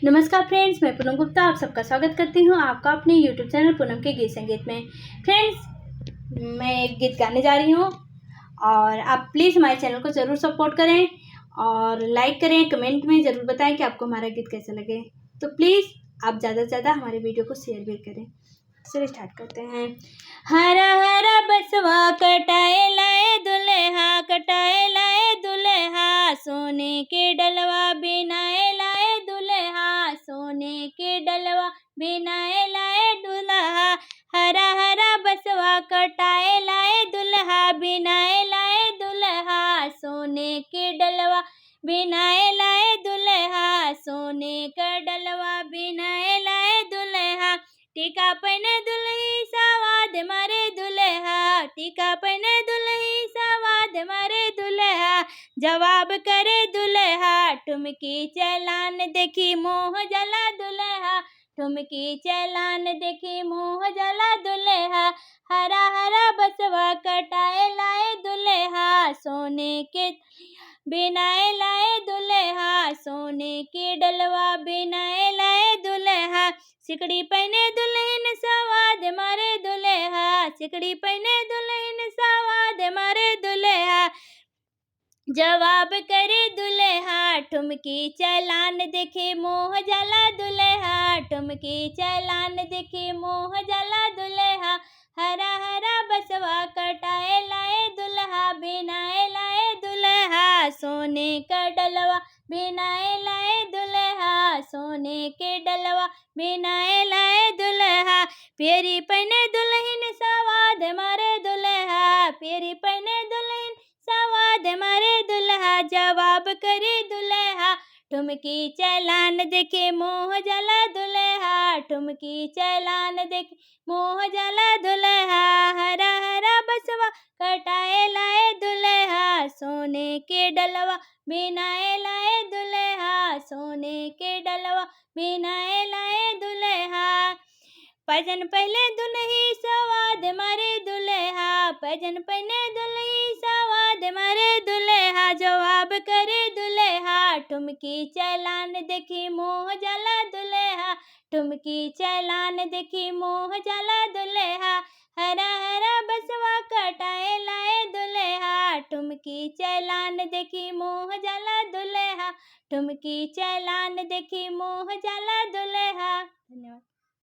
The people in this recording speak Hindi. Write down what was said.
नमस्कार फ्रेंड्स, मैं पूनम गुप्ता आप सबका स्वागत करती हूँ आपका अपने यूट्यूब चैनल पूनम के गीत संगीत में। फ्रेंड्स, मैं एक गीत गाने जा रही हूँ और आप प्लीज़ हमारे चैनल को ज़रूर सपोर्ट करें और लाइक करें, कमेंट में ज़रूर बताएं कि आपको हमारा गीत कैसा लगे। तो प्लीज़ आप ज़्यादा से ज़्यादा हमारे वीडियो को शेयर भी करें। चलिए स्टार्ट करते हैं। हरा हरा बसवा कटाए लाए दुल्हा, कटाए लाए दुल्हा, सोने के डलवा बिनाए लाए दुल्हा, सोने के डलवा बिनाए लाए दुल्हा। हरा हरा बसवा कटाए लाए दुल्हा, बिनाए लाए दुल्हा, सोने के डलवा बिनाए लाए दुल्हा, सोने का डलवा बिनाए लाए दुल्हा। टीका पहने दुल्ही सवाद मारे दुल्हा, टीका पहने दुल्ही सवाद मारे दुल्हा। जवाब करे दुल्हा, ठुमकी चलान देखी मोह जला दुल्हा, ठुमकी चलान देखी मोह जला दुल्हा। हरा हरा बसवा कटाए लाए दुल्हा, सोने के बिनाए लाए दुल्हा, सोने के डलवा बिनाए लाए दुल्हा। सिकड़ी पहने दुल्हन सवाद मारे दुल्हा, सिकड़ी पहने दुल्हन सवाद मारे दुल्हा। जवाब करे दुल्हा, ठुमकी चलान देखे मोह जला दुल्हा, ठुमकी चलान देखे मोह जला दुल्हा। हरा हरा बसवा कटाए लाए दुल्हा, बिनाए लाए दुल्हा, सोने का डलवा बिनाए लाए दुल्हा, सोने के डलवा बिनाए लाए दुल्हा। पेरी पहने दुल्हन सवाद मारे दुल्हा, पेरी पहने दुल्हन सवाद मारे दुल्हा। जवाब करे दुल्हा, ठुमकी चलान देखे मोह जला दुल्हा, ठुमकी चलान देखे मोह जला दुल्हा। हरा हरा बसवा कटाए लाए दुल्हा, सोने के डलवा बिनाए लाए दुल्हा, सोने के डलवा बिनाए लाए दुल्हा। पैजन पहले दुल्ही सवाद मारे दुल्हा, पैजन पहने दुल्ही सवाद मारे दुल्हा। जवाब करे दुल्हा, ठुमकी चलान देखी मोह जला दुल्हा, ठुमकी चलान देखी मोह जला दुल्हा। हरा हरा बसवा कटाए लाए दुल्हा, ठुमकी चलान देखी मोह जला दुल्हा, ठुमकी चलान देखी मोह जला दुल्हा। धन्यवाद।